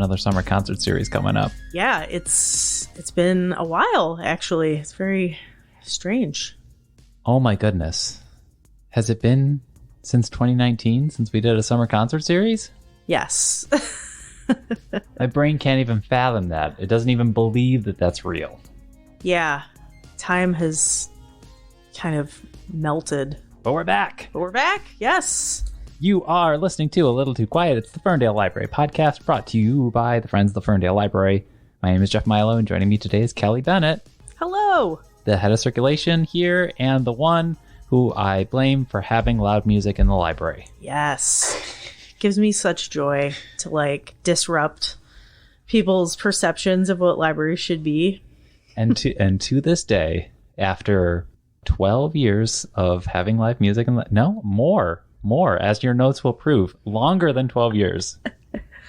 another summer concert series coming up. Yeah, it's been a while, actually. It's very strange. Oh my goodness. Has it been since 2019 since we did a summer concert series? Yes. My brain can't even fathom that. It doesn't even believe that that's real. Yeah. Time has kind of melted. But we're back. Yes. You are listening to A Little Too Quiet. It's the Ferndale Library podcast brought to you by the Friends of the Ferndale Library. My name is Jeff Milo, and joining me today is Kelly Bennett. Hello. The head of circulation here, and the one who I blame for having loud music in the library. Yes. Gives me such joy to disrupt people's perceptions of what libraries should be. And to this day, after 12 years of having live music, more, as your notes will prove, longer than 12 years,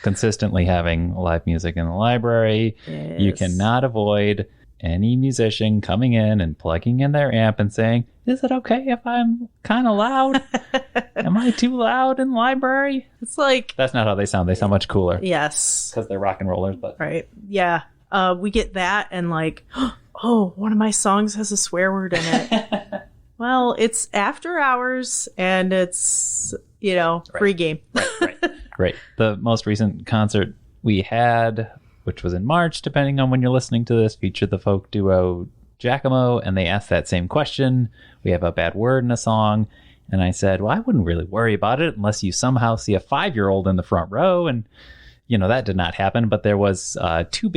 consistently having live music in the library. Yes. You cannot avoid any musician coming in and plugging in their amp and saying, is it okay if I'm kind of loud? Am I too loud in the library? It's like... That's not how they sound. They sound much cooler. Yes. Because they're rock and rollers. But right. Yeah. We get that and oh, one of my songs has a swear word in it. Well, it's after hours and it's, free game. Right. The most recent concert we had, which was in March, depending on when you're listening to this, featured the folk duo Giacomo, and they asked that same question. We have a bad word in a song. And I said, well, I wouldn't really worry about it unless you somehow see a 5-year-old in the front row. And, that did not happen. But there was two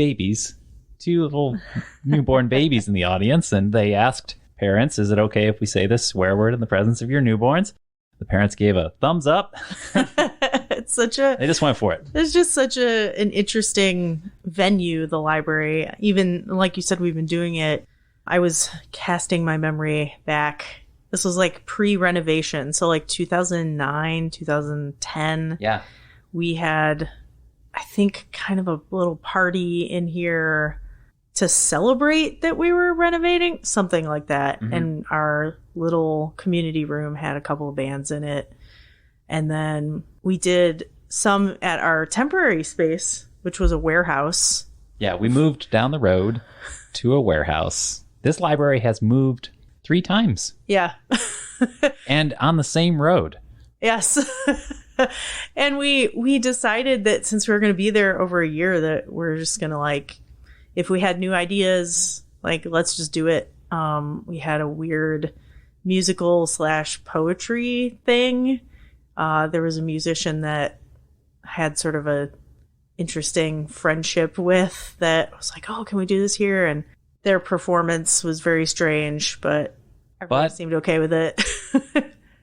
little newborn babies in the audience. And they asked parents, is it okay if we say this swear word in the presence of your newborns? The parents gave a thumbs up. They just went for it. It's just such an interesting venue, the library. Even like you said, we've been doing it. I was casting my memory back. This was pre-renovation. So 2009, 2010. Yeah. We had, I think, kind of a little party in here to celebrate that we were renovating, something like that. Mm-hmm. And our little community room had a couple of bands in it. And then we did some at our temporary space, which was a warehouse. Yeah, we moved down the road to a warehouse. This library has moved 3 times. Yeah. And on the same road. Yes. And we decided that since we were going to be there over a year, that we're just going to if we had new ideas, let's just do it. We had a weird musical / poetry thing. There was a musician that had sort of a interesting friendship with that was oh, can we do this here? And their performance was very strange, but everyone seemed okay with it.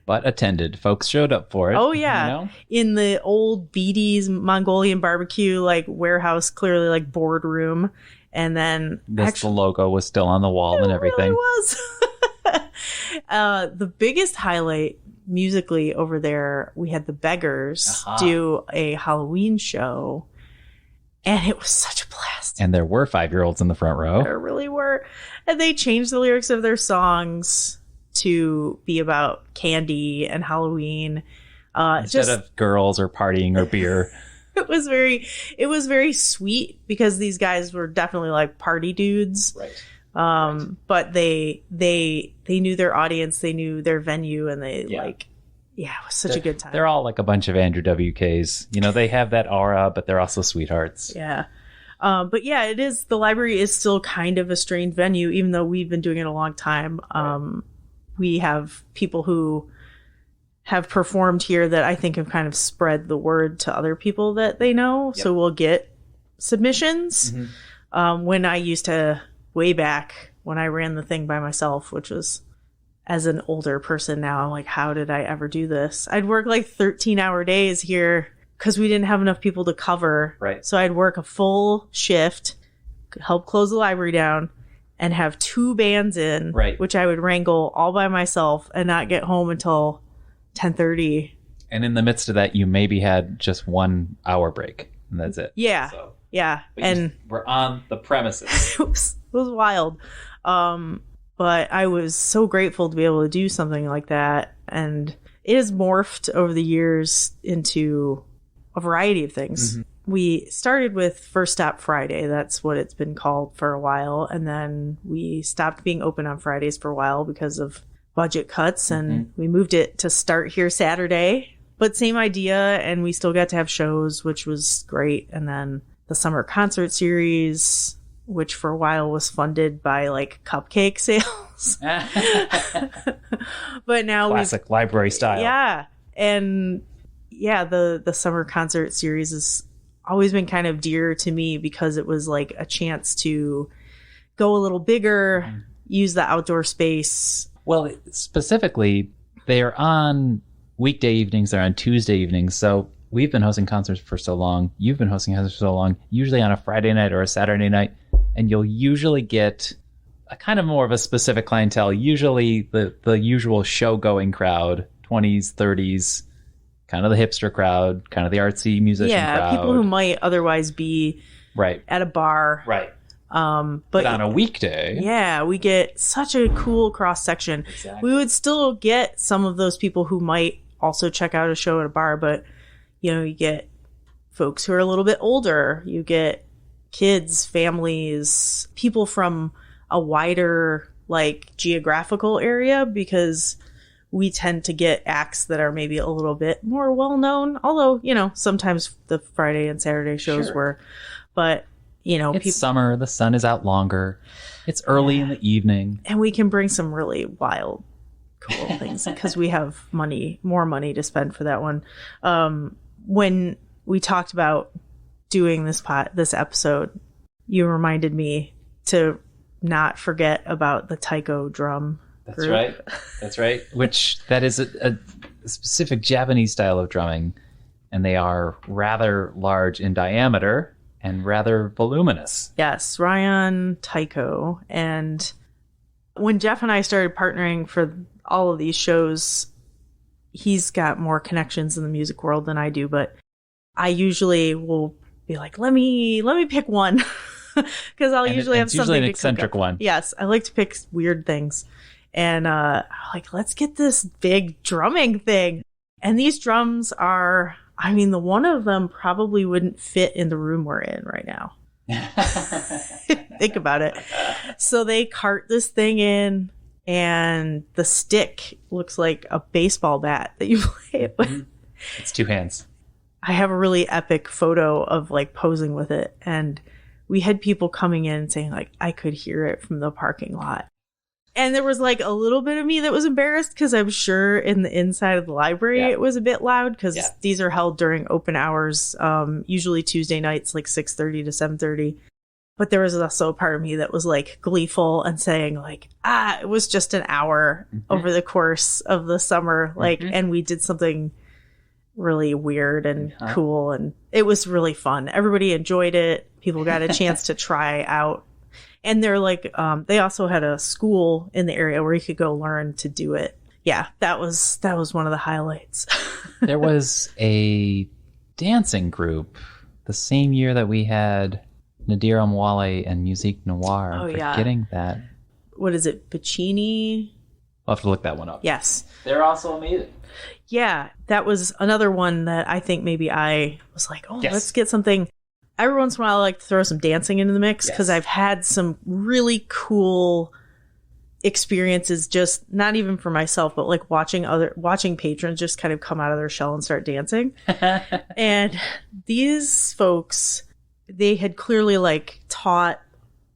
But attended. Folks showed up for it. Oh, yeah. In the old BD's Mongolian barbecue, warehouse, clearly boardroom. And then the logo was still on the wall and everything. It really was. The biggest highlight musically over there, we had the Beggars do a Halloween show. And it was such a blast. And there were 5-year-olds in the front row. There really were. And they changed the lyrics of their songs to be about candy and Halloween. Instead of girls or partying or beer. It was very sweet because these guys were definitely party dudes. Right. But they knew their audience, they knew their venue, and it was such a good time. They're all a bunch of Andrew WKs. They have that aura, but they're also sweethearts. Yeah. But yeah, the library is still kind of a strange venue, even though we've been doing it a long time. Right. We have people who have performed here that I think have kind of spread the word to other people that they know. Yep. So we'll get submissions. Mm-hmm. When I used to, way back when I ran the thing by myself, which was as an older person now, I'm like, how did I ever do this? I'd work 13-hour days here because we didn't have enough people to cover. Right. So I'd work a full shift, help close the library down, and have 2 bands in, right, which I would wrangle all by myself and not get home until 10:30. And in the midst of that, you maybe had just 1 hour break, and that's it. Yeah. So, yeah. And we're on the premises. It was wild. But I was so grateful to be able to do something like that. And it has morphed over the years into a variety of things. Mm-hmm. we started with First Stop Friday. That's what it's been called for a while. And then we stopped being open on Fridays for a while because of budget cuts. And we moved it to start here Saturday. But same idea. And we still got to have shows, which was great. And then the summer concert series, which for a while was funded by like cupcake sales. But now classic library style. Yeah. And yeah, the summer concert series has always been kind of dear to me because it was like a chance to go a little bigger, use the outdoor space. Well, specifically, they are on weekday evenings. They're on Tuesday evenings. So we've been hosting concerts for so long. You've been hosting concerts for so long, usually on a Friday night or a Saturday night. And you'll usually get a kind of more of a specific clientele, usually the usual show-going crowd, 20s, 30s, kind of the hipster crowd, kind of the artsy musician crowd. Yeah, people who might otherwise be at a bar. Right. But on a weekday. Yeah, we get such a cool cross-section. Exactly. We would still get some of those people who might also check out a show at a bar, but, you know, you get folks who are a little bit older. You get kids, families, people from a wider, like, geographical area because we tend to get acts that are maybe a little bit more well-known. Although, you know, sometimes the Friday and Saturday shows were. But, you know. It's summer. The sun is out longer. It's early in the evening. And we can bring some really wild, cool things because we have more money to spend for that one. When we talked about doing this episode, you reminded me to not forget about the Tycho Drum group. That's right. That is a specific Japanese style of drumming, and they are rather large in diameter and rather voluminous. Yes, Ryan Tycho. And when Jeff and I started partnering for all of these shows, he's got more connections in the music world than I do, but I usually will be like, let me pick one because I'll usually have something. Usually an eccentric one. Yes, I like to pick weird things. And like, let's get this big drumming thing. And these drums are, I mean, the one of them probably wouldn't fit in the room we're in right now. Think about it. So they cart this thing in, and the stick looks like a baseball bat that you play it with. It's two hands. I have a really epic photo of like posing with it. And we had people coming in saying like, I could hear it from the parking lot. And there was like a little bit of me that was embarrassed because I'm sure in the inside of the library it was a bit loud because these are held during open hours, usually Tuesday nights, like 6:30 to 7:30. But there was also a part of me that was like gleeful and saying like, it was just an hour over the course of the summer. Like, and we did something really weird and cool. And it was really fun. Everybody enjoyed it. People got a chance to try out. And they're like, they also had a school in the area where you could go learn to do it. Yeah, that was one of the highlights. There was a dancing group the same year that we had Nadir Amwale and Musique Noire. I'm forgetting that. What is it? Bacchini? I'll have to look that one up. Yes. They're also amazing. Yeah, that was another one that I think maybe I was like, let's get something. Every once in a while, I like to throw some dancing into the mix because I've had some really cool experiences, just not even for myself, but like watching patrons just kind of come out of their shell and start dancing. And these folks, they had clearly like taught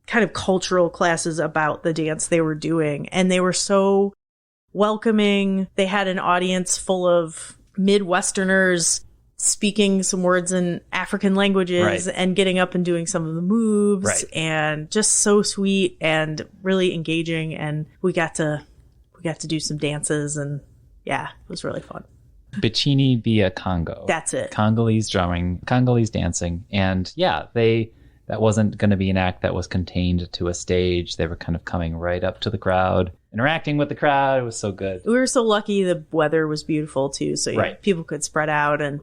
kind of cultural classes about the dance they were doing, and they were so welcoming. They had an audience full of Midwesterners speaking some words in African languages and getting up and doing some of the moves and just so sweet and really engaging. And we got to do some dances, and it was really fun. Bacchini via Congo. That's it. Congolese drumming, Congolese dancing. And that wasn't going to be an act that was contained to a stage. They were kind of coming right up to the crowd, interacting with the crowd. It was so good. We were so lucky the weather was beautiful too, so people could spread out. And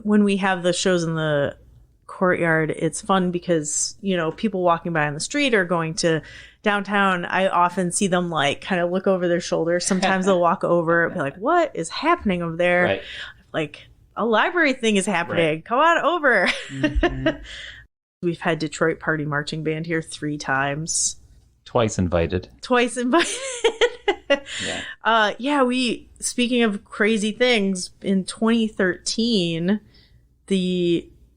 when we have the shows in the courtyard, it's fun because, you know, people walking by on the street or going to downtown, I often see them like kind of look over their shoulder. Sometimes they'll walk over and be like, what is happening over there? Like a library thing is happening. Right. Come on over. Mm-hmm. We've had Detroit Party Marching Band here 3 times. Twice invited. Yeah. Speaking of crazy things, in 2013,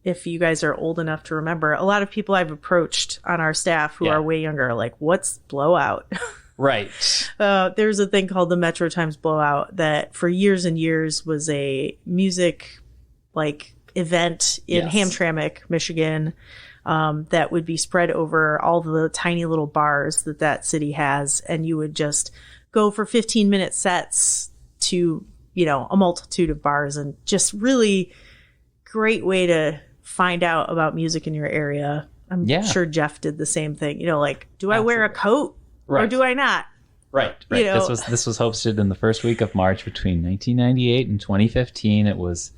if you guys are old enough to remember, a lot of people I've approached on our staff who are way younger are like, what's Blowout? Right. There's a thing called the Metro Times Blowout that for years and years was a music event in Hamtramck, Michigan, that would be spread over all the tiny little bars that city has. And you would just go for 15-minute sets to, a multitude of bars, and just really great way to find out about music in your area. I'm sure Jeff did the same thing. Do I wear a coat or do I not? Right. This was hosted in the first week of March between 1998 and 2015. It was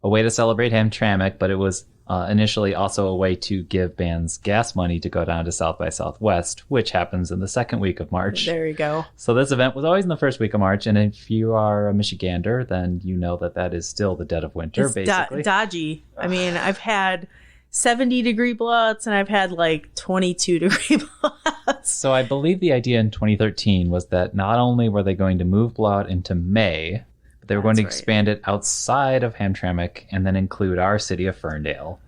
a way to celebrate Hamtramck, but it was initially also a way to give bands gas money to go down to South by Southwest, which happens in the second week of March. There you go. So this event was always in the first week of March, and if you are a Michigander, then you know that is still the dead of winter, it's basically. Dodgy. I mean, I've had 70-degree blowouts, and I've had 22-degree blowouts. So I believe the idea in 2013 was that not only were they going to move Blowout into May, but they were going to expand it outside of Hamtramck and then include our city of Ferndale.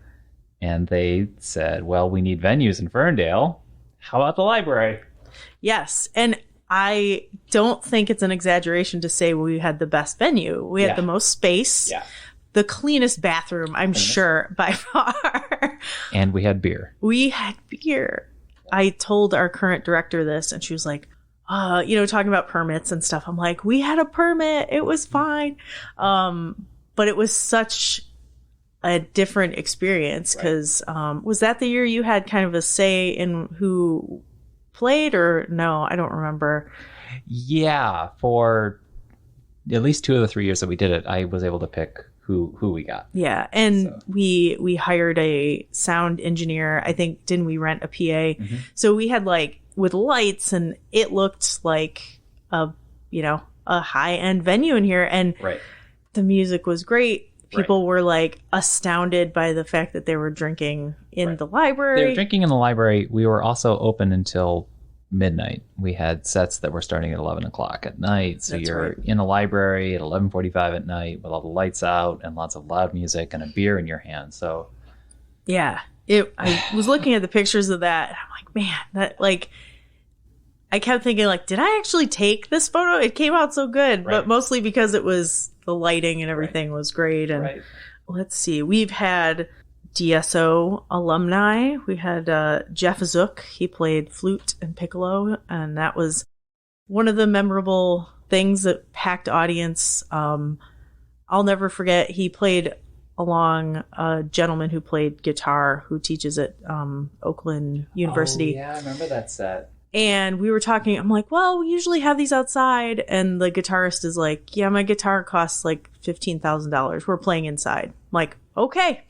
And they said, well, we need venues in Ferndale. How about the library? Yes. And I don't think it's an exaggeration to say we had the best venue. We had the most space. Yeah. The cleanest bathroom, I'm sure, by far. And we had beer. I told our current director this, and she was like, talking about permits and stuff. I'm like, we had a permit. It was fine. But it was such a different experience because was that the year you had kind of a say in who played, or no? I don't remember. Yeah. For at least 2 of the 3 years that we did it, I was able to pick who we got. Yeah. And we hired a sound engineer. I think, didn't we rent a PA? Mm-hmm. So we had with lights, and it looked like a high-end venue in here. And the music was great. People were astounded by the fact that they were drinking in the library. They were drinking in the library. We were also open until midnight. We had sets that were starting at 11 o'clock at night. So you're in a library at 11:45 at night with all the lights out and lots of loud music and a beer in your hand. So yeah, I was looking at the pictures of that. And I'm like, man, that I kept thinking did I actually take this photo? It came out so good, but mostly because it was the lighting and everything was great. And let's see, we've had DSO alumni. We had Jeff Zuck. He played flute and piccolo, and that was one of the memorable things that packed audience. I'll never forget, he played along a gentleman who played guitar who teaches at Oakland University. Oh, yeah, I remember that set. And we were talking, I'm like, well, we usually have these outside. And the guitarist is like, yeah, my guitar costs $15,000. We're playing inside. I'm like, okay.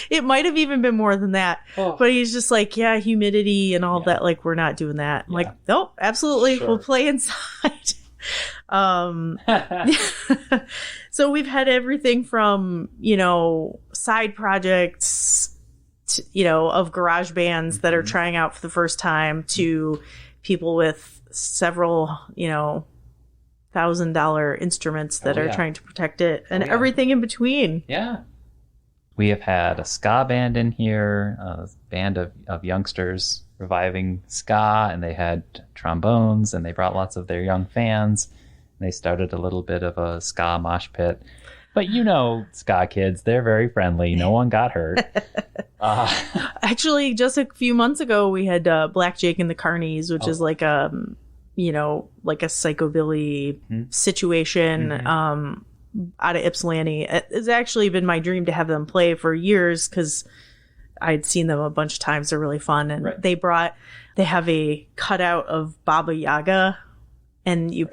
It might have even been more than that. Oh. But he's just like, yeah, humidity and all that. We're not doing that. I'm like, nope, absolutely. Sure. We'll play inside. So we've had everything from, side projects, of garage bands that are trying out for the first time, to people with several, $1,000 instruments that are trying to protect it, and everything in between. Yeah. We have had a ska band in here, a band of youngsters reviving ska, and they had trombones, and they brought lots of their young fans. And they started a little bit of a ska mosh pit. But ska kids, they're very friendly. No one got hurt. Actually, just a few months ago, we had Black Jake and the Carnies, which is like a psychobilly situation out of Ypsilanti. It's actually been my dream to have them play for years because I'd seen them a bunch of times. They're really fun. And they have a cutout of Baba Yaga. and you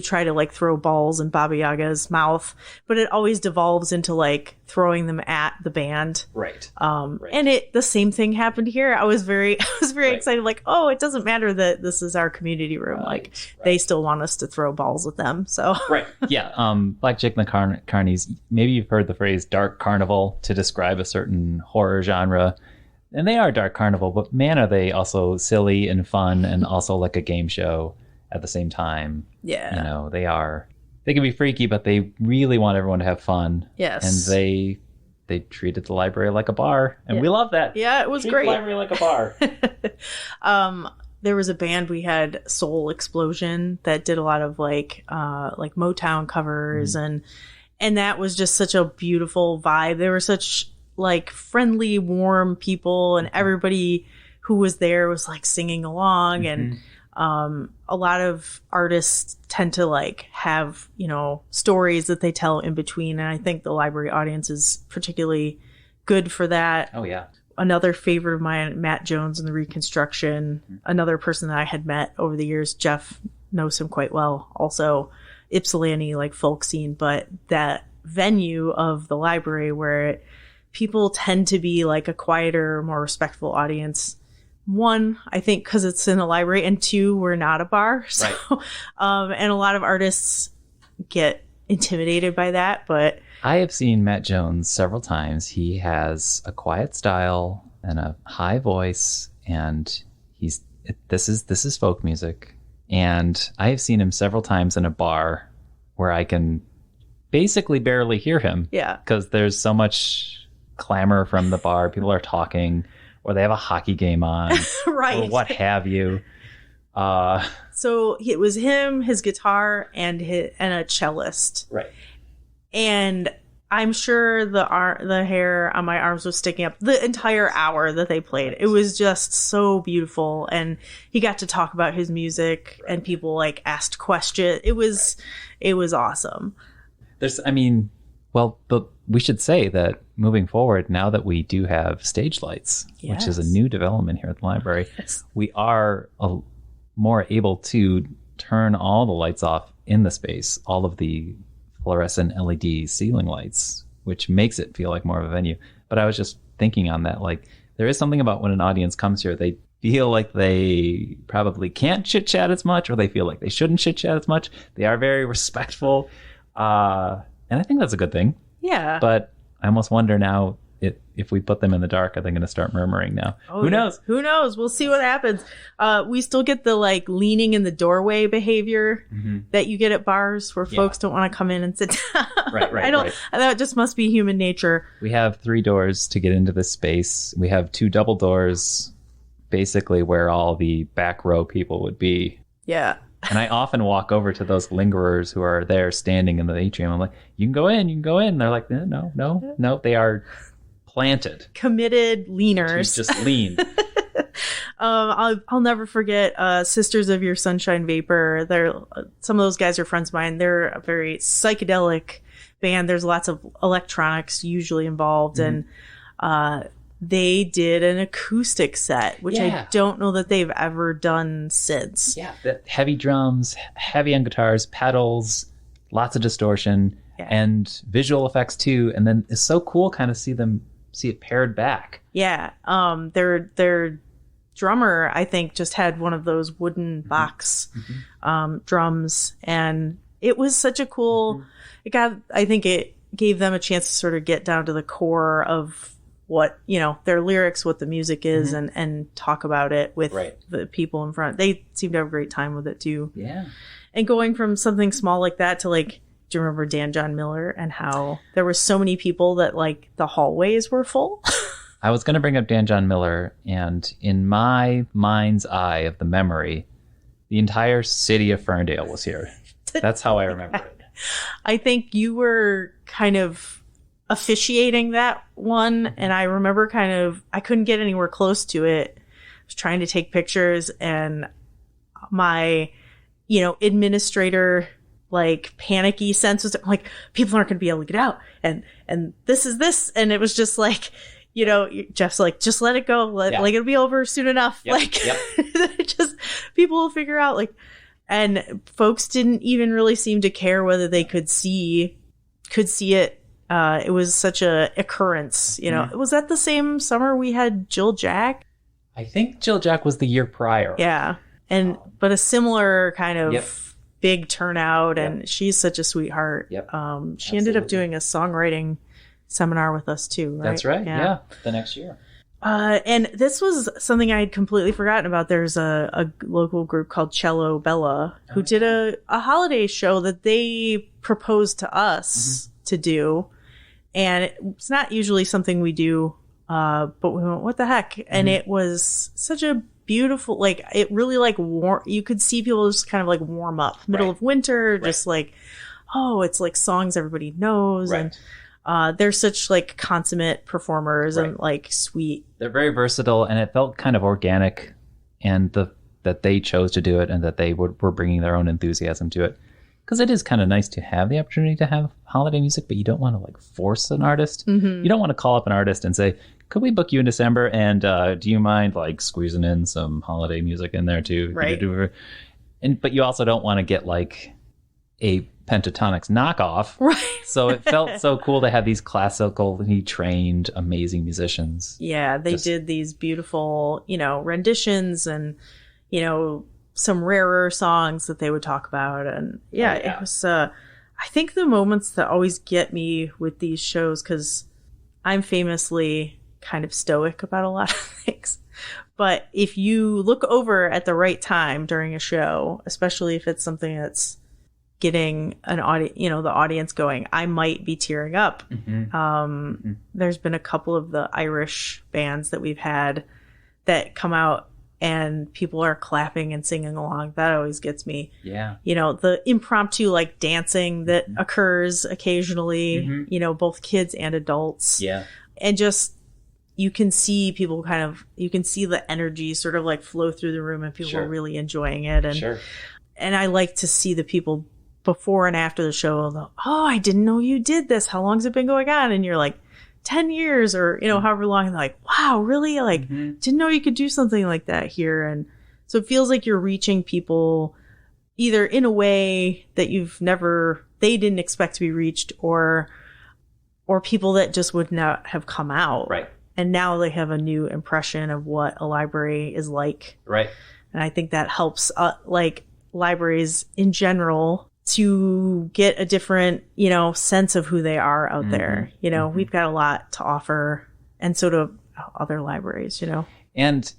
try to like throw balls in Baba Yaga's mouth, but it always devolves into like throwing them at the band. Right. And the same thing happened here. I was very excited. Like, oh, it doesn't matter that this is our community room. Like they still want us to throw balls at them. So right. Yeah. Blackjack and the Carnies. Maybe you've heard the phrase dark carnival to describe a certain horror genre. And they are dark carnival, but man, are they also silly and fun and also like a game show at the same time. Yeah. You know, they can be freaky, but they really want everyone to have fun. Yes. And they treated the library like a bar, and we love that. Yeah, it was Treat great. the library like a bar. There was a band, we had Soul Explosion, that did a lot of like Motown covers, and that was just such a beautiful vibe. They were such like friendly, warm people, and everybody who was there was like singing along, and a lot of artists tend to like have, you know, stories that they tell in between, and I think the library audience is particularly good for that. Oh yeah. Another favorite of mine, Matt Jones and the Reconstruction, another person that I had met over the years. Jeff knows him quite well, also Ypsilanti like folk scene, but that venue of the library where people tend to be like a quieter, more respectful audience. One, I think because it's in a library, and two, we're not a bar. So, and a lot of artists get intimidated by that. But I have seen Matt Jones several times. He has a quiet style and a high voice, and this is folk music. And I have seen him several times in a bar where I can basically barely hear him. Yeah, because there's so much clamor from the bar. People are talking, or they have a hockey game on, right, or what have you. So it was him, his guitar, and a cellist. Right. And I'm sure the hair on my arms was sticking up the entire hour that they played. It was just so beautiful, and he got to talk about his music, and people like asked questions. It was awesome. We should say that moving forward, now that we do have stage lights, which is a new development here at the library, we are more able to turn all the lights off in the space, all of the fluorescent LED ceiling lights, which makes it feel like more of a venue. But I was just thinking on that, like, there is something about when an audience comes here, they feel like they probably can't chit chat as much, or they feel like they shouldn't chit chat as much. They are very respectful. And I think that's a good thing. Yeah. But I almost wonder now if we put them in the dark, are they going to start murmuring now? Oh, Who knows? Who knows? We'll see what happens. We still get the like leaning in the doorway behavior that you get at bars where folks don't want to come in and sit down. Right. That just must be human nature. We have 3 doors to get into this space. We have 2 double doors, basically where all the back row people would be. Yeah. And I often walk over to those lingerers who are there standing in the atrium. I'm like, you can go in. And they're like, no. They are planted. Committed leaners. Just lean. I'll never forget Sisters of Your Sunshine Vapor. Some of those guys are friends of mine. They're a very psychedelic band. There's lots of electronics usually involved. And they did an acoustic set, which I don't know that they've ever done since. Yeah, heavy drums, heavy on guitars, pedals, lots of distortion, and visual effects too. And then it's so cool kind of see it paired back. Yeah, their drummer, I think, just had one of those wooden box drums, and it was such a cool. I think it gave them a chance to sort of get down to the core of what, their lyrics, what the music is, and talk about it with the people in front. They seem to have a great time with it too. Yeah. And going from something small like that to like, do you remember Dan John Miller and how there were so many people that like the hallways were full? I was going to bring up Dan John Miller, and in my mind's eye of the memory, the entire city of Ferndale was here. That's how I remember it. I think you were kind of officiating that one, and I remember I couldn't get anywhere close to it. I was trying to take pictures, and my administrator like panicky sense was like, people aren't going to be able to get out, and this, and it was just like, Jeff's like, just let it go, like it'll be over soon enough. Just people will figure out, like, And folks didn't even really seem to care whether they could see it. It was such a occurrence, you know. Was that the same summer we had Jill Jack? I think Jill Jack was the year prior. Yeah. But a similar kind of big turnout, and she's such a sweetheart. Yep. She ended up doing a songwriting seminar with us too, right? That's right. Yeah. The next year. And this was something I had completely forgotten about. There's a local group called Cello Bella who did a holiday show that they proposed to us to do. And it's not usually something we do, but we went, what the heck? And it was such a beautiful, like, it really like warm. You could see people just kind of like warm up middle of winter, just like, oh, it's like songs everybody knows. And they're such like consummate performers and like sweet. They're very versatile, and it felt kind of organic, and that they chose to do it, and that they were bringing their own enthusiasm to it. Because it is kind of nice to have the opportunity to have holiday music, but you don't want to like force an artist. You don't want to call up an artist and say, could we book you in December? And do you mind like squeezing in some holiday music in there too? Right. But you also don't want to get like a Pentatonix knockoff. Right. So it felt so cool to have these classically trained, amazing musicians. Yeah, they did these beautiful, you know, renditions and, you know, some rarer songs that they would talk about. And it was, I think the moments that always get me with these shows, because I'm famously kind of stoic about a lot of things. But if you look over at the right time during a show, especially if it's something that's getting an audience, you know, the audience going, I might be tearing up. There's been a couple of the Irish bands that we've had that come out and people are clapping and singing along. That always gets me. Yeah. You know, the impromptu like dancing that occurs occasionally, you know, both kids and adults. Yeah. And just, you can see people you can see the energy sort of like flow through the room, and people are really enjoying it. And, and I like to see the people before and after the show, oh, I didn't know you did this. How long's it been going on? And you're like, 10 years or, you know, however long. And they're like, wow, really? Like, didn't know you could do something like that here. And so it feels like you're reaching people either in a way that they didn't expect to be reached, or people that just would not have come out. Right. And now they have a new impression of what a library is like. Right. And I think that helps, like, libraries in general to get a different, you know, sense of who they are out there. You know, we've got a lot to offer, and so do other libraries, you know. And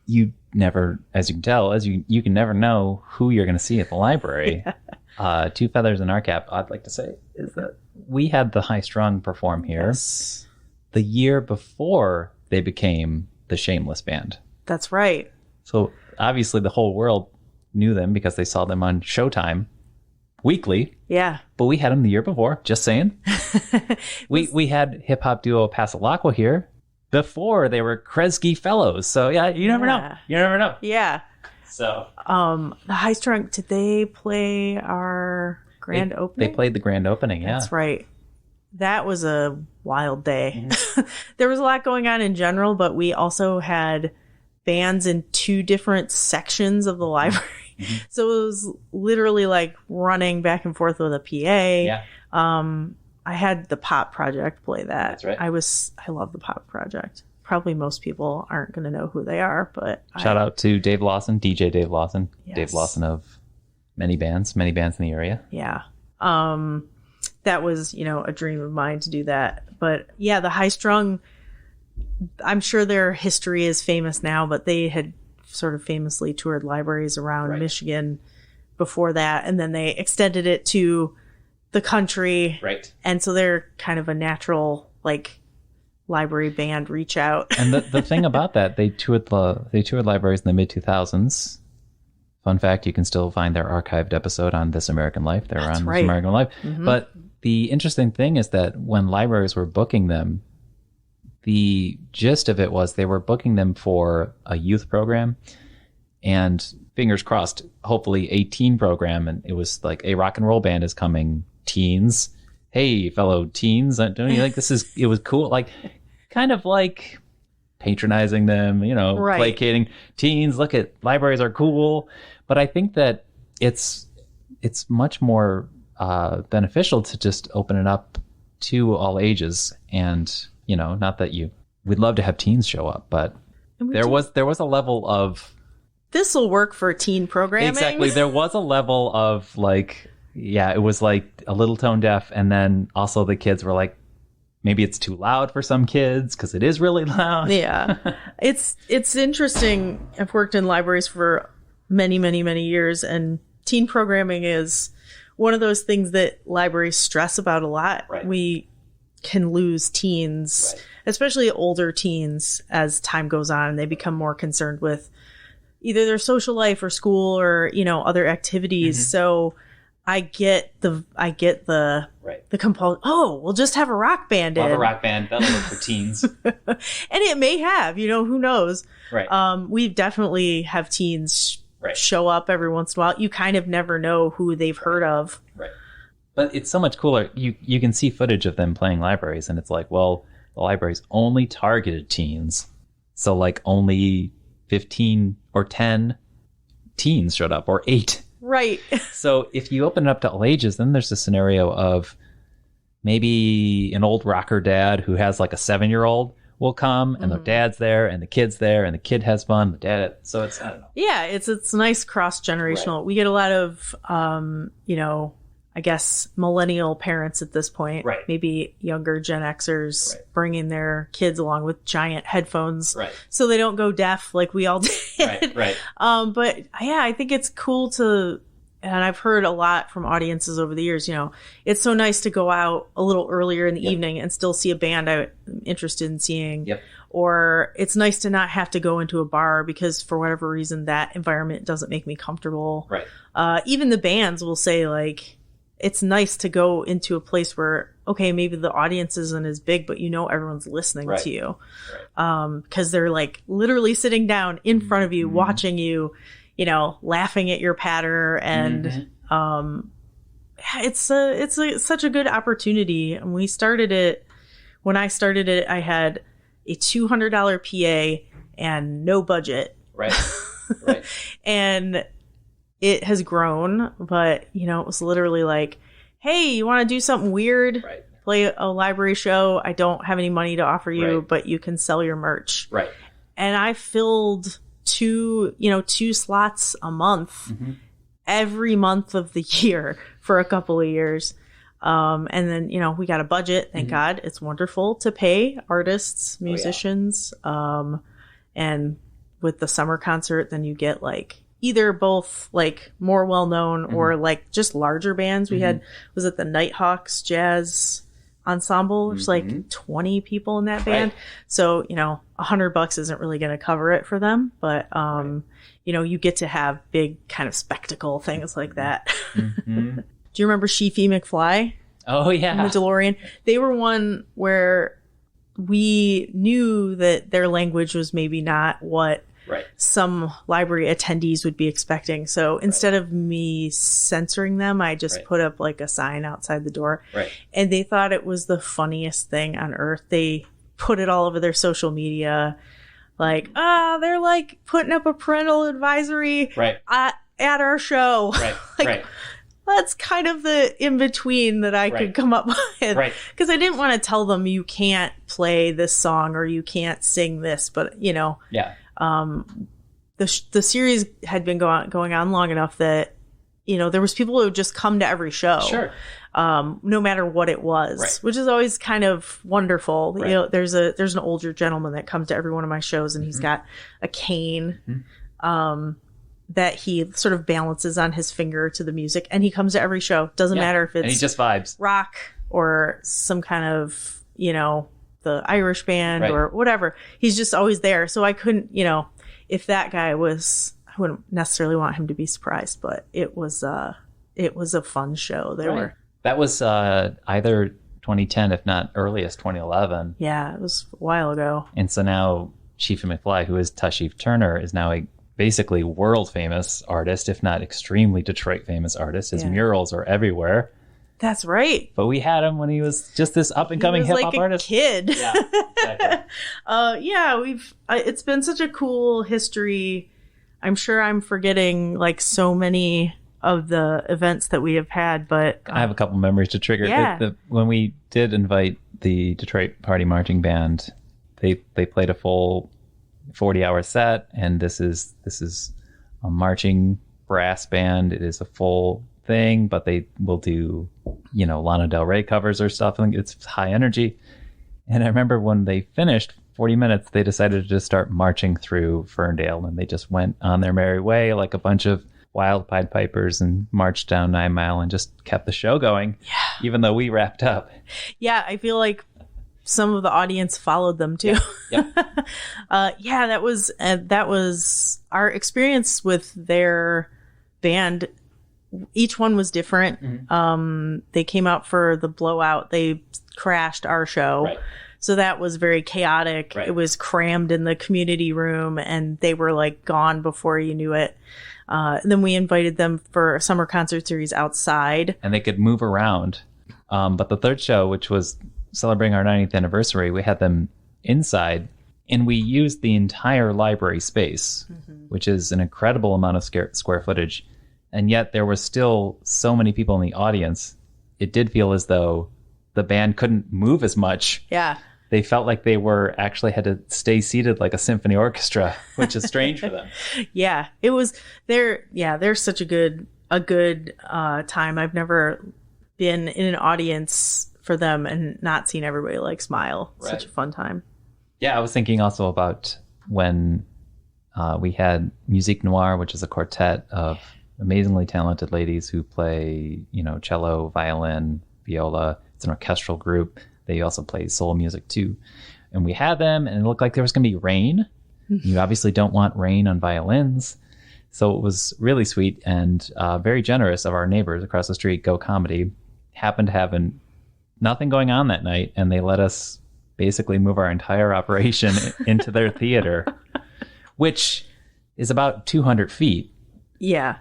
you never, as you can tell, you can never know who you're going to see at the library. Two feathers in our cap, I'd like to say, is that we had the High Strung perform here the year before they became the Shameless Band. That's right. So obviously the whole world knew them because they saw them on Showtime weekly. Yeah. But we had them the year before, just saying. we had hip hop duo Pasalacqua here before they were Kresge Fellows. So yeah, you never know. You never know. Yeah. So the High Strung, did they play our grand opening? They played the grand opening, yeah. That's right. That was a wild day. There was a lot going on in general, but we also had bands in two different sections of the library. So it was literally like running back and forth with a PA. Yeah. I had the Pop Project play that. That's right. I love the Pop Project. Probably most people aren't going to know who they are, but shout out to Dave Lawson, DJ Dave Lawson. Yes. Dave Lawson of many bands in the area. Yeah. That was, you know, a dream of mine to do that. But yeah, the High Strung, I'm sure their history is famous now, but they had sort of famously toured libraries around Michigan before that, and then they extended it to the country. Right. And so they're kind of a natural, like, library band reach out. And the thing about that, they toured libraries in the mid 2000s. Fun fact, you can still find their archived episode on This American Life. They're on This American Life. But the interesting thing is that when libraries were booking them, the gist of it was they were booking them for a youth program, and fingers crossed, hopefully a teen program. And it was like, a rock and roll band is coming, teens. Hey, fellow teens, don't you think it was cool? Like, kind of like patronizing them, you know, placating teens. Look at, libraries are cool. But I think that it's much more beneficial to just open it up to all ages. And, you know, not that we'd love to have teens show up, but there was a level of, this will work for teen programming. Exactly. There was a level of like, yeah, it was like a little tone deaf. And then also the kids were like, maybe it's too loud for some kids because it is really loud. Yeah. It's interesting. I've worked in libraries for many, many, many years, and teen programming is one of those things that libraries stress about a lot. Right. We can lose teens, right, especially older teens, as time goes on. They become more concerned with either their social life or school or, you know, other activities. Mm-hmm. So I get the right, the compulsion. Oh, we'll just have a rock band. We'll have a rock band. That'll work for teens. And it may have, you know, who knows? Right. We definitely have teens right, show up every once in a while. You kind of never know who they've heard of. Right. But it's so much cooler. You can see footage of them playing libraries, and it's like, well, the library's only targeted teens. So like only 15 or 10 teens showed up, or 8. Right. So if you open it up to all ages, then there's a scenario of maybe an old rocker dad who has like a 7-year-old will come, and the dad's there, and the kid's there, and the kid has fun. The dad. So it's, I don't know. Yeah, it's nice cross-generational. Right. We get a lot of, you know, I guess millennial parents at this point, right, maybe younger Gen Xers, right, bringing their kids along with giant headphones, right, so they don't go deaf like we all did. Right, right. But yeah, I think it's cool to, and I've heard a lot from audiences over the years, you know, it's so nice to go out a little earlier in the yep, evening and still see a band I'm interested in seeing. Yep. Or it's nice to not have to go into a bar because for whatever reason that environment doesn't make me comfortable. Right. Even the bands will say like, it's nice to go into a place where, okay, maybe the audience isn't as big, but you know everyone's listening right, to you. Right. Because they're like literally sitting down in front of you, mm-hmm, watching you, you know, laughing at your patter. And mm-hmm, it's such a good opportunity. And when I started it, I had a $200 PA and no budget. Right. Right. And it has grown, but, you know, it was literally like, hey, you want to do something weird? Right. Play a library show. I don't have any money to offer you, right, but you can sell your merch. Right. And I filled 2 slots a month, mm-hmm, every month of the year for a couple of years. And then, you know, we got a budget. Thank mm-hmm, God. It's wonderful to pay artists, musicians. Oh, yeah. And with the summer concert, then you get like either both like more well-known, mm-hmm, or like just larger bands. We mm-hmm, was it the Nighthawks Jazz Ensemble? There's mm-hmm, like 20 people in that band. Right. So, you know, $100 isn't really going to cover it for them. But, right, you know, you get to have big kind of spectacle things like that. Mm-hmm. Do you remember Sheefy McFly? Oh, yeah. And the DeLorean? They were one where we knew that their language was maybe not what, right, some library attendees would be expecting. So instead, right, of me censoring them, I just, right, put up like a sign outside the door. Right. And they thought it was the funniest thing on earth. They put it all over their social media. Like, they're like putting up a parental advisory, right, at our show. Right. Like, right. That's kind of the in-between that I, right, could come up with. Right. Because I didn't want to tell them you can't play this song or you can't sing this. But, you know, yeah, the series had been going on long enough that, you know, there was people who would just come to every show. Sure. No matter what it was, right, which is always kind of wonderful. Right. You know, there's an older gentleman that comes to every one of my shows, and mm-hmm, he's got a cane, mm-hmm, that he sort of balances on his finger to the music, and he comes to every show. Doesn't matter if it's, and he just vibes, rock or some kind of, you know, the Irish band, right, or whatever. He's just always there. So I couldn't, you know, if that guy was, I wouldn't necessarily want him to be surprised, but it was a fun show. That was either 2010, if not earliest 2011. Yeah, it was a while ago. And so now Sheefy McFly, who is Tashif Turner, is now a basically world famous artist, if not extremely Detroit famous artist. His murals are everywhere. That's right. But we had him when he was just this up and coming hip hop artist. Kid. Yeah, exactly. Yeah, it's been such a cool history. I'm sure I'm forgetting like so many of the events that we have had, but I have a couple memories to trigger. Yeah. When we did invite the Detroit Party Marching Band, they played a full 40-hour set, and this is a marching brass band. It is a full thing, but they will do, Lana Del Rey covers or stuff. I think it's high energy. And I remember when they finished 40 minutes, they decided to just start marching through Ferndale, and they just went on their merry way like a bunch of wild Pied Pipers and marched down 9 Mile and just kept the show going, even though we wrapped up. Yeah, I feel like some of the audience followed them too. Yeah. That was our experience with their band. Each one was different. Mm-hmm. They came out for the Blowout. They crashed our show. Right. So that was very chaotic. Right. It was crammed in the community room, and they were like gone before you knew it. Then we invited them for a summer concert series outside. And they could move around. But the third show, which was celebrating our 90th anniversary, we had them inside, and we used the entire library space, which is an incredible amount of square footage. And yet there was still so many people in the audience. It did feel as though the band couldn't move as much. Yeah. They felt like they were actually had to stay seated like a symphony orchestra, which is strange for them. Yeah, it was they're such a good time. I've never been in an audience for them and not seen everybody like smile. Right. Such a fun time. Yeah, I was thinking also about when we had Musique Noire, which is a quartet of amazingly talented ladies who play, cello, violin, viola. It's an orchestral group. They also play soul music too. And we had them, and it looked like there was going to be rain. You obviously don't want rain on violins. So it was really sweet and very generous of our neighbors across the street, Go Comedy, happened to have nothing going on that night, and they let us basically move our entire operation into their theater, which is about 200 feet. Yeah.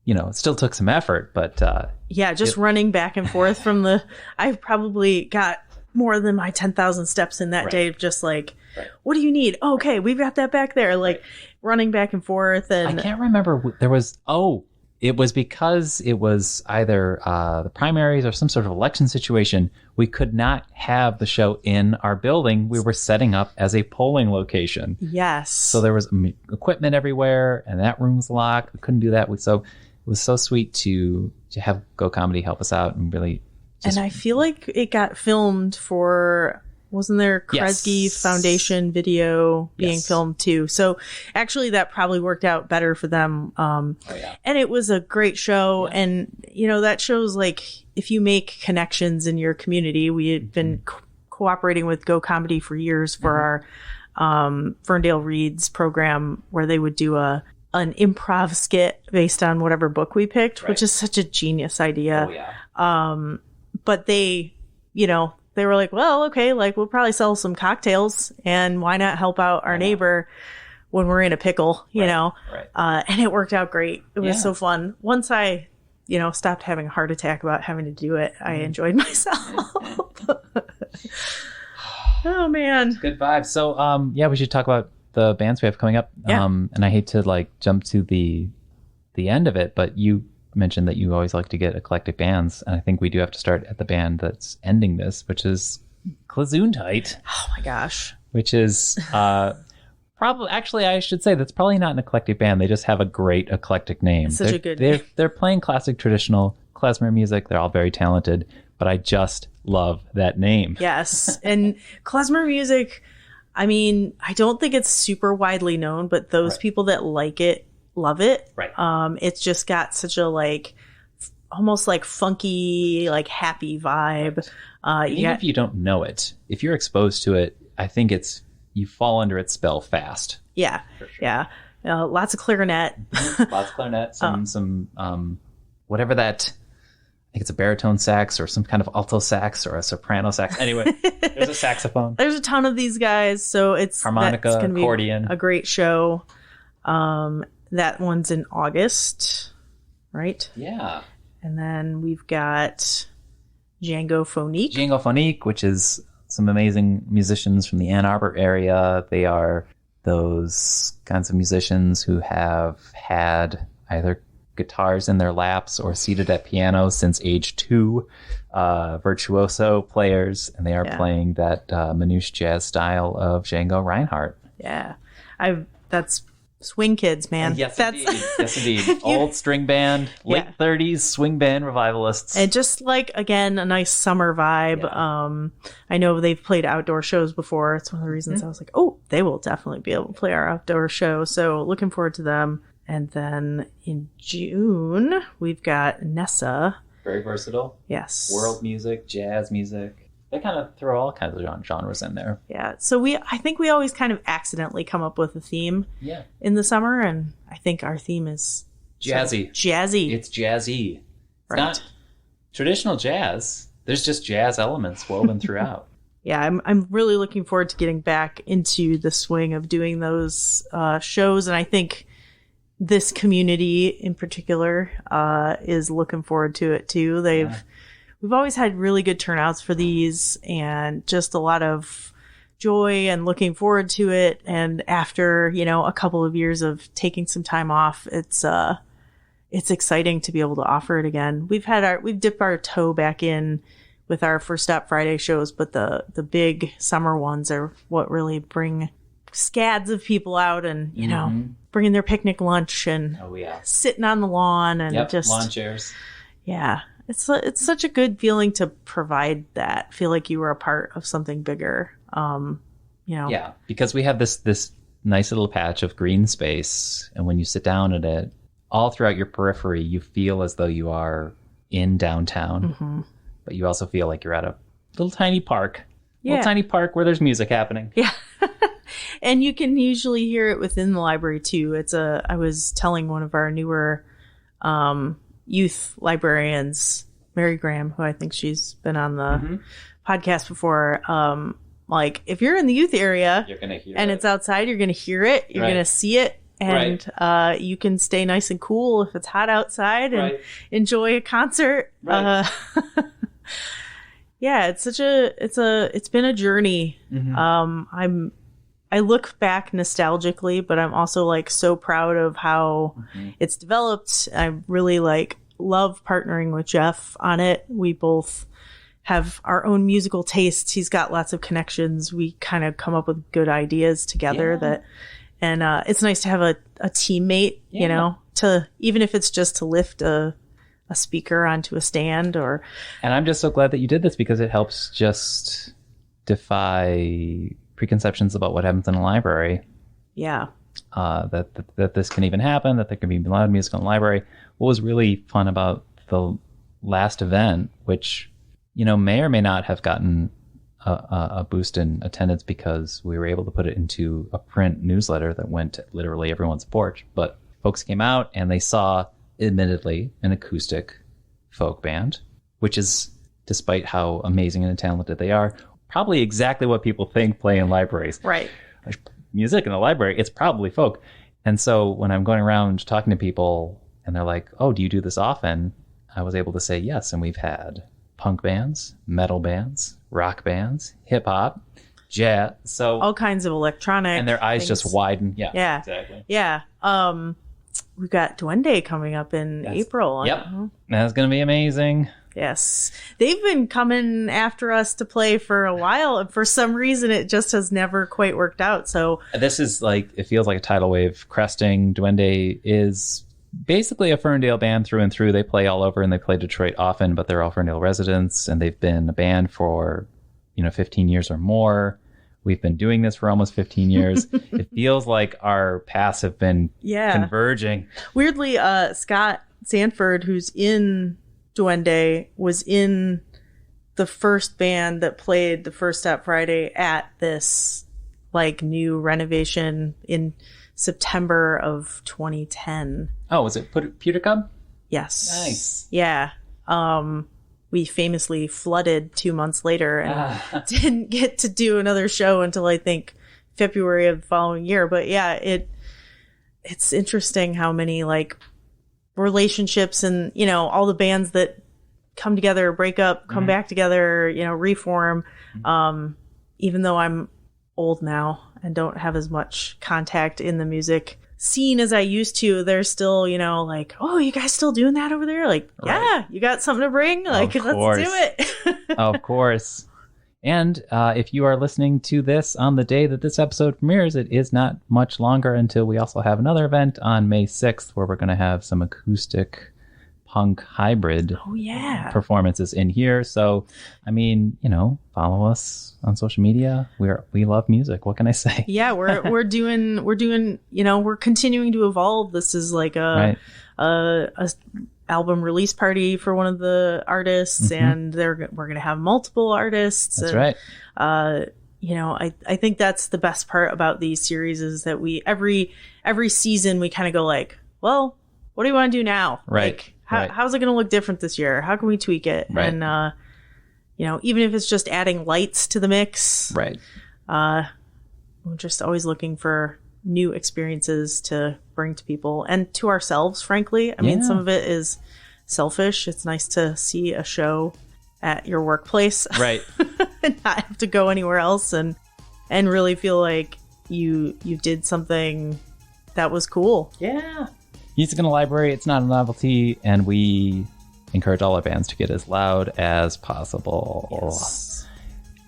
It still took some effort, but... running back and forth from I probably got more than my 10,000 steps in that day, just like, what do you need? Oh, okay, we've got that back there. Like, running back and forth. And I can't remember. It was because it was either the primaries or some sort of election situation. We could not have the show in our building. We were setting up as a polling location. Yes. So there was equipment everywhere, and that room was locked. We couldn't do that. So it was so sweet to have Go Comedy help us out and really. And I feel like it got filmed wasn't there Kresge Foundation video being filmed too? So actually that probably worked out better for them. And it was a great show. Yeah. And, that shows like if you make connections in your community, we had been cooperating with Go Comedy for years for our Ferndale Reads program, where they would do an improv skit based on whatever book we picked, which is such a genius idea. But they, they were like, well, okay, like we'll probably sell some cocktails, and why not help out our neighbor when we're in a pickle, you know? Right. And it worked out great. It was so fun. Once I, stopped having a heart attack about having to do it, I enjoyed myself. Oh, man. Good vibes. So, we should talk about the bands we have coming up. Yeah. And I hate to jump to the end of it, but you mentioned that you always like to get eclectic bands, and I think we do have to start at the band that's ending this, which is Gesundheit. Oh my gosh. Which is probably, actually, I should say that's probably not an eclectic band. They just have a great eclectic name. Such a good name. They're playing classic traditional klezmer music. They're all very talented, but I just love that name. Yes. And klezmer music, I mean, I don't think it's super widely known, but those people that like it love it. Right. It's just got such a almost funky, happy vibe. Even if you don't know it, if you're exposed to it, I think you fall under its spell fast. Yeah. Sure. Yeah. Lots of clarinet. Lots of clarinet. Some whatever that. I think it's a baritone sax or some kind of alto sax or a soprano sax. Anyway, there's a saxophone. There's a ton of these guys, so it's harmonica, accordion. A great show. That one's in August, right? Yeah. And then we've got Django Phonique. Django Phonique, which is some amazing musicians from the Ann Arbor area. They are those kinds of musicians who have had either guitars in their laps or seated at pianos since age 2. Virtuoso players, and they are playing that Manouche jazz style of Django Reinhardt. Yeah. That's swing kids, man. Yes, indeed. Yes, indeed. Old string band, late 30s swing band revivalists. And just like, again, a nice summer vibe. Yeah. I know they've played outdoor shows before. It's one of the reasons I was like, oh, they will definitely be able to play our outdoor show. So looking forward to them. And then in June, we've got Nessa. Very versatile. Yes. World music, jazz music. They kind of throw all kinds of genres in there. Yeah. So I think we always kind of accidentally come up with a theme in the summer. And I think our theme is jazzy. Jazzy. It's jazzy. It's not traditional jazz. There's just jazz elements woven throughout. Yeah, I'm really looking forward to getting back into the swing of doing those shows. And I think this community in particular is looking forward to it too. We've always had really good turnouts for these and just a lot of joy and looking forward to it. And after, a couple of years of taking some time off, it's exciting to be able to offer it again. We've dipped our toe back in with our First Stop Friday shows, but the big summer ones are what really bring scads of people out and, bringing their picnic lunch and sitting on the lawn and just lawn chairs. Yeah. It's such a good feeling to provide that. Feel like you were a part of something bigger. Yeah, because we have this nice little patch of green space, and when you sit down at it, all throughout your periphery, you feel as though you are in downtown, but you also feel like you're at a little tiny park. Little tiny park where there's music happening. Yeah. And you can usually hear it within the library too. I was telling one of our newer youth librarians, Mary Graham, who I think she's been on the podcast before. Like, if you're in the youth area, you're gonna hear and it's outside, you're going to hear it, you're going to see it, and you can stay nice and cool if it's hot outside and enjoy a concert. Yeah, it's been a journey. I look back nostalgically, but I'm also like so proud of how it's developed. I really love partnering with Jeff on it. We both have our own musical tastes. He's got lots of connections. We kind of come up with good ideas together and it's nice to have a teammate, to, even if it's just to lift a speaker onto a stand or. And I'm just so glad that you did this because it helps just defy preconceptions about what happens in a library. Yeah. That this can even happen, that there can be loud music in the library. What was really fun about the last event, which, may or may not have gotten a boost in attendance because we were able to put it into a print newsletter that went to literally everyone's porch. But folks came out and they saw, admittedly, an acoustic folk band, which is, despite how amazing and talented they are, probably exactly what people think play in libraries. Right. Music in the library, it's probably folk. And so when I'm going around talking to people and they're like, oh, do you do this often? I was able to say yes. And we've had punk bands, metal bands, rock bands, hip hop, jazz. So all kinds of electronic. And their eyes things. just widen. Yeah. Yeah. Exactly. Yeah. We've got Duende coming up in April. Yep. That's going to be amazing. Yes. They've been coming after us to play for a while, and for some reason it just has never quite worked out. So this is it feels like a tidal wave cresting. Duende is basically a Ferndale band through and through. They play all over and they play Detroit often, but they're all Ferndale residents, and they've been a band for 15 years or more. We've been doing this for almost 15 years. It feels like our paths have been converging. Weirdly, Scott Sanford, who's in Duende, was in the first band that played the First Stop Friday at this new renovation in September of 2010. Oh, was it Pewter Cub? Yes. Nice. Yeah. We famously flooded 2 months later and didn't get to do another show until I think February of the following year. But yeah, it's interesting how many relationships and, all the bands that come together, break up, come back together, reform. Even though I'm old now and don't have as much contact in the music seen as I used to. They're still, you know, like, oh, you guys still doing that over there? Like, Right. yeah, you got something to bring? Like, let's do it. Of course. And if you are listening to this on the day that this episode premieres, it is not much longer until we also have another event on May 6th where we're going to have some acoustic punk hybrid performances in here. So, I mean, you know, follow us on social media. We love music. What can I say? Yeah, we're doing, you know, we're continuing to evolve. This is like a album release party for one of the artists, and we're going to have multiple artists. That's and, right. You know, I think that's the best part about these series is that we every season we kind of go like, well, what do you want to do now? Right. Like, how's it going to look different this year? How can we tweak it? Right. And you know, even if it's just adding lights to the mix, Right. we're just always looking for new experiences to bring to people and to ourselves, frankly. I mean, some of it is selfish. It's nice to see a show at your workplace. Right. And not have to go anywhere else and really feel like you did something that was cool. Yeah. Music in the library, it's not a novelty, and we encourage all our bands to get as loud as possible. Yes.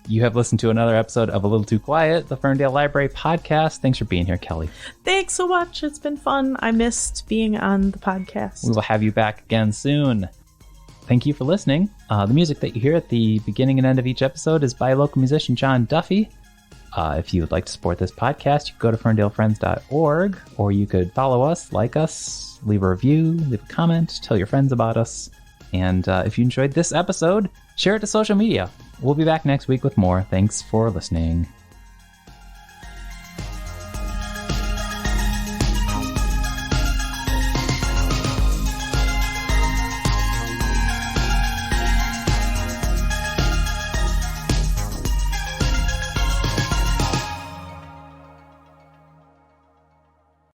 You have listened to another episode of A Little Too Quiet, the Ferndale Library podcast. Thanks for being here, Kelly. Thanks so much. It's been fun. I missed being on the podcast. We will have you back again soon. Thank you for listening. The music that you hear at the beginning and end of each episode is by local musician John Duffy. If you would like to support this podcast, you can go to ferndalefriends.org, or you could follow us, like us, leave a review, leave a comment, tell your friends about us. And if you enjoyed this episode, share it to social media. We'll be back next week with more. Thanks for listening.